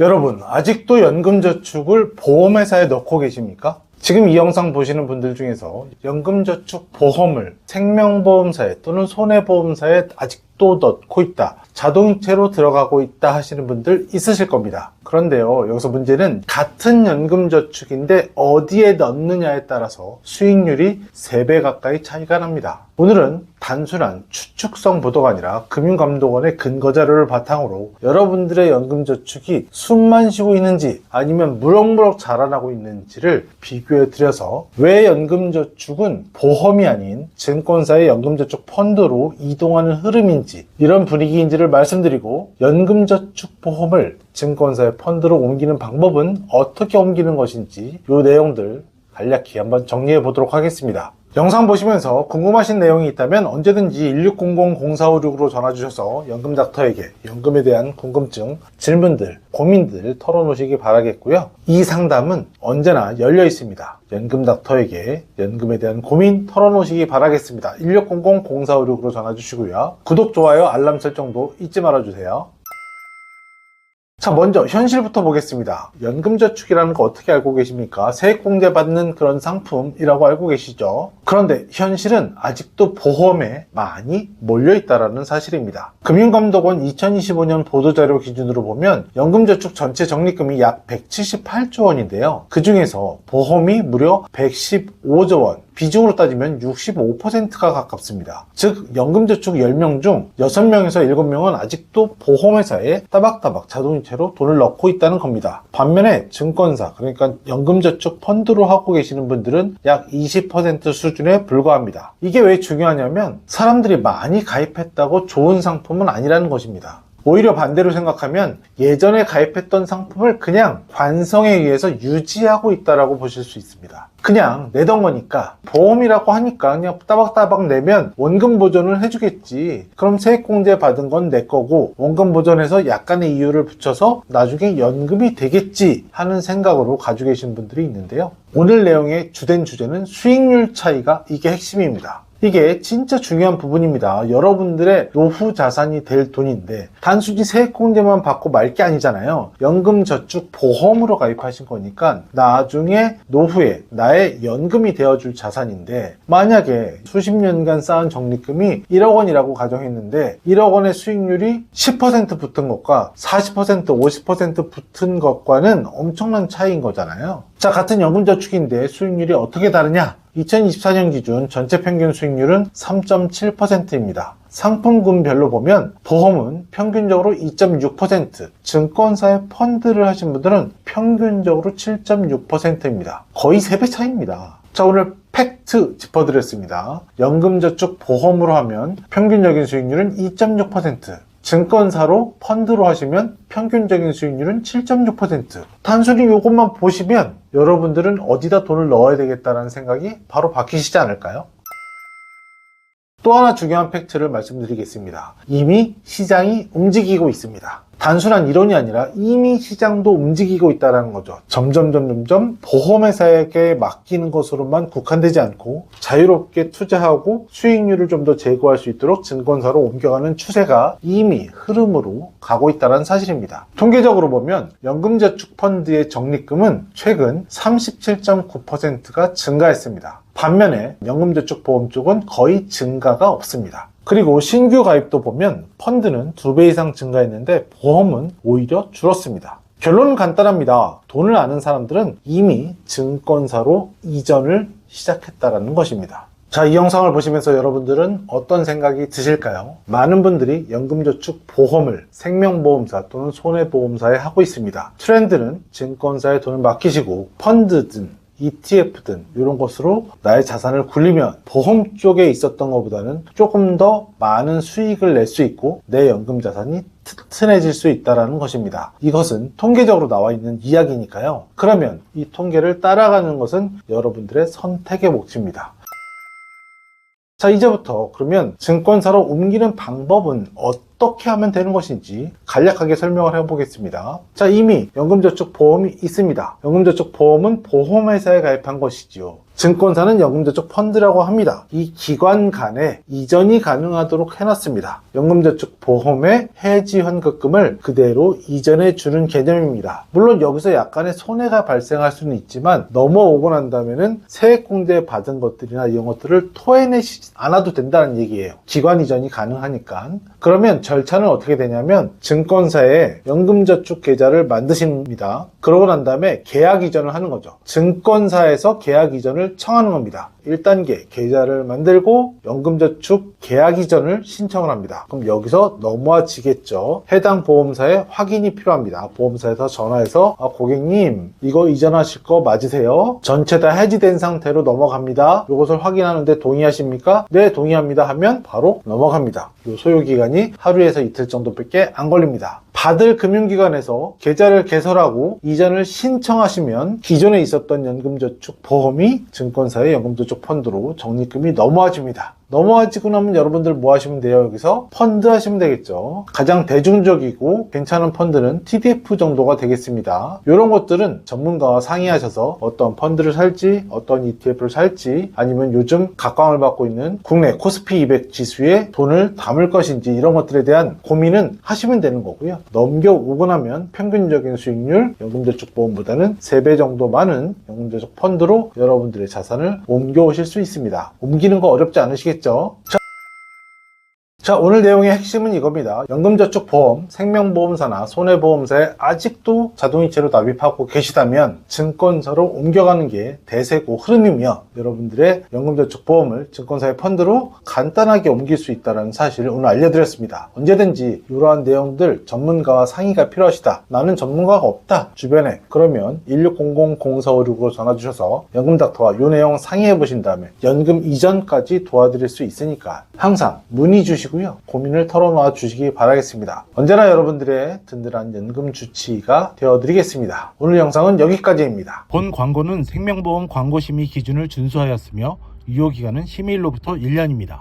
여러분, 아직도 연금저축을 보험회사에 넣고 계십니까? 지금 이 영상 보시는 분들 중에서 연금저축 보험을 생명보험사에 또는 손해보험사에 아직도 넣고 있다, 자동이체로 들어가고 있다 하시는 분들 있으실 겁니다. 그런데요, 여기서 문제는 같은 연금저축인데 어디에 넣느냐에 따라서 수익률이 3배 가까이 차이가 납니다. 오늘은 단순한 추측성 보도가 아니라 금융감독원의 근거자료를 바탕으로 여러분들의 연금저축이 숨만 쉬고 있는지 아니면 무럭무럭 자라나고 있는지를 비교해 드려서 왜 연금저축은 보험이 아닌 증권사의 연금저축 펀드로 이동하는 흐름인지, 이런 분위기인지를 말씀드리고, 연금저축 보험을 증권사의 펀드로 옮기는 방법은 어떻게 옮기는 것인지 이 내용들 간략히 한번 정리해 보도록 하겠습니다. 영상 보시면서 궁금하신 내용이 있다면 언제든지 1600-0456으로 전화 주셔서 연금닥터에게 연금에 대한 궁금증, 질문들, 고민들 털어놓으시기 바라겠고요. 이 상담은 언제나 열려 있습니다. 연금닥터에게 연금에 대한 고민 털어놓으시기 바라겠습니다. 1600-0456으로 전화 주시고요. 구독, 좋아요, 알람 설정도 잊지 말아주세요. 자, 먼저 현실부터 보겠습니다. 연금저축이라는 거 어떻게 알고 계십니까? 세액공제 받는 그런 상품이라고 알고 계시죠? 그런데 현실은 아직도 보험에 많이 몰려있다는 사실입니다. 금융감독원 2025년 보도자료 기준으로 보면 연금저축 전체 적립금이 약 178조 원인데요. 그 중에서 보험이 무려 115조 원, 비중으로 따지면 65%가 가깝습니다. 즉, 연금저축 10명 중 6명에서 7명은 아직도 보험회사에 따박따박 자동이체로 돈을 넣고 있다는 겁니다. 반면에 증권사, 그러니까 연금저축 펀드로 하고 계시는 분들은 약 20% 수준에 불과합니다. 이게 왜 중요하냐면 사람들이 많이 가입했다고 좋은 상품은 아니라는 것입니다. 오히려 반대로 생각하면 예전에 가입했던 상품을 그냥 관성에 의해서 유지하고 있다라고 보실 수 있습니다. 그냥 내던 거니까, 보험이라고 하니까 그냥 따박따박 내면 원금 보전을 해주겠지, 그럼 세액공제 받은 건 내 거고 원금 보전해서 약간의 이유를 붙여서 나중에 연금이 되겠지 하는 생각으로 가지고 계신 분들이 있는데요. 오늘 내용의 주된 주제는 수익률 차이가, 이게 핵심입니다. 이게 진짜 중요한 부분입니다. 여러분들의 노후 자산이 될 돈인데 단순히 세액공제만 받고 말 게 아니잖아요. 연금저축 보험으로 가입하신 거니까 나중에 노후에 나의 연금이 되어줄 자산인데, 만약에 수십 년간 쌓은 적립금이 1억 원이라고 가정했는데 1억 원의 수익률이 10% 붙은 것과 40%, 50% 붙은 것과는 엄청난 차이인 거잖아요. 자, 같은 연금저축인데 수익률이 어떻게 다르냐? 2024년 기준 전체 평균 수익률은 3.7%입니다. 상품군별로 보면 보험은 평균적으로 2.6%, 증권사의 펀드를 하신 분들은 평균적으로 7.6%입니다. 거의 3배 차이입니다. 자, 오늘 팩트 짚어드렸습니다. 연금저축 보험으로 하면 평균적인 수익률은 2.6%, 증권사로 펀드로 하시면 평균적인 수익률은 7.6%. 단순히 이것만 보시면 여러분들은 어디다 돈을 넣어야 되겠다는 생각이 바로 바뀌시지 않을까요? 또 하나 중요한 팩트를 말씀드리겠습니다. 이미 시장이 움직이고 있습니다. 단순한 이론이 아니라 이미 시장도 움직이고 있다는 거죠. 점점 보험회사에게 맡기는 것으로만 국한되지 않고 자유롭게 투자하고 수익률을 좀 더 제고할 수 있도록 증권사로 옮겨가는 추세가 이미 흐름으로 가고 있다는 사실입니다. 통계적으로 보면 연금저축 펀드의 적립금은 최근 37.9%가 증가했습니다. 반면에 연금저축 보험 쪽은 거의 증가가 없습니다. 그리고 신규 가입도 보면 펀드는 2배 이상 증가했는데 보험은 오히려 줄었습니다. 결론은 간단합니다. 돈을 아는 사람들은 이미 증권사로 이전을 시작했다는 것입니다. 자, 이 영상을 보시면서 여러분들은 어떤 생각이 드실까요? 많은 분들이 연금저축 보험을 생명보험사 또는 손해보험사에 하고 있습니다. 트렌드는 증권사에 돈을 맡기시고 펀드든 ETF든 이런 것으로 나의 자산을 굴리면 보험 쪽에 있었던 것보다는 조금 더 많은 수익을 낼 수 있고 내 연금 자산이 튼튼해질 수 있다는 것입니다. 이것은 통계적으로 나와 있는 이야기니까요. 그러면 이 통계를 따라가는 것은 여러분들의 선택의 몫입니다. 자, 이제부터 그러면 증권사로 옮기는 방법은 어떻게 하면 되는 것인지 간략하게 설명을 해보겠습니다. 자, 이미 연금저축 보험이 있습니다. 연금저축 보험은 보험회사에 가입한 것이지요. 증권사는 연금저축 펀드라고 합니다. 이 기관 간에 이전이 가능하도록 해놨습니다. 연금저축 보험의 해지 환급금을 그대로 이전해 주는 개념입니다. 물론 여기서 약간의 손해가 발생할 수는 있지만 넘어오고 난 다음에는 세액공제 받은 것들이나 이런 것들을 토해내지 않아도 된다는 얘기예요. 기관 이전이 가능하니까. 그러면 절차는 어떻게 되냐면 증권사에 연금저축 계좌를 만드십니다. 그러고 난 다음에 계약 이전을 하는 거죠. 증권사에서 계약 이전을 청하는 겁니다. 1단계 계좌를 만들고 연금저축 계약 이전을 신청을 합니다. 그럼 여기서 넘어지겠죠. 해당 보험사에 확인이 필요합니다. 보험사에서 전화해서 고객님 이거 이전하실 거 맞으세요? 전체 다 해지된 상태로 넘어갑니다. 이것을 확인하는데 동의하십니까? 네, 동의합니다 하면 바로 넘어갑니다. 이 소요기간이 하루에서 이틀 정도밖에 안 걸립니다. 받을 금융기관에서 계좌를 개설하고 이전을 신청하시면 기존에 있었던 연금저축 보험이 증권사의 연금저축 펀드로 적립금이 넘어와집니다. 넘어와지고 나면 여러분들 뭐 하시면 돼요? 여기서 펀드 하시면 되겠죠. 가장 대중적이고 괜찮은 펀드는 TDF 정도가 되겠습니다. 이런 것들은 전문가와 상의하셔서 어떤 펀드를 살지, 어떤 ETF를 살지, 아니면 요즘 각광을 받고 있는 국내 코스피 200 지수에 돈을 담을 것인지 이런 것들에 대한 고민은 하시면 되는 거고요. 넘겨오고 나면 평균적인 수익률 연금저축 보험보다는 3배 정도 많은 연금저축 펀드로 여러분들의 자산을 옮겨오실 수 있습니다. 옮기는 거 어렵지 않으시겠죠? 자, 오늘 내용의 핵심은 이겁니다. 연금저축 보험, 생명보험사나 손해보험사에 아직도 자동이체로 납입하고 계시다면 증권사로 옮겨가는 게 대세고 흐름이며 여러분들의 연금저축 보험을 증권사의 펀드로 간단하게 옮길 수 있다는 사실을 오늘 알려드렸습니다. 언제든지 이러한 내용들 전문가와 상의가 필요하시다. 나는 전문가가 없다. 주변에. 그러면 1600-0456으로 전화 주셔서 연금닥터와 이 내용 상의해 보신 다음에 연금 이전까지 도와드릴 수 있으니까 항상 문의 주시고 고민을 털어놓아 주시기 바라겠습니다. 언제나 여러분들의 든든한 연금 주치의가 되어드리겠습니다. 오늘 영상은 여기까지입니다. 본 광고는 생명보험 광고심의 기준을 준수하였으며 유효기간은 심의일로부터 1년입니다.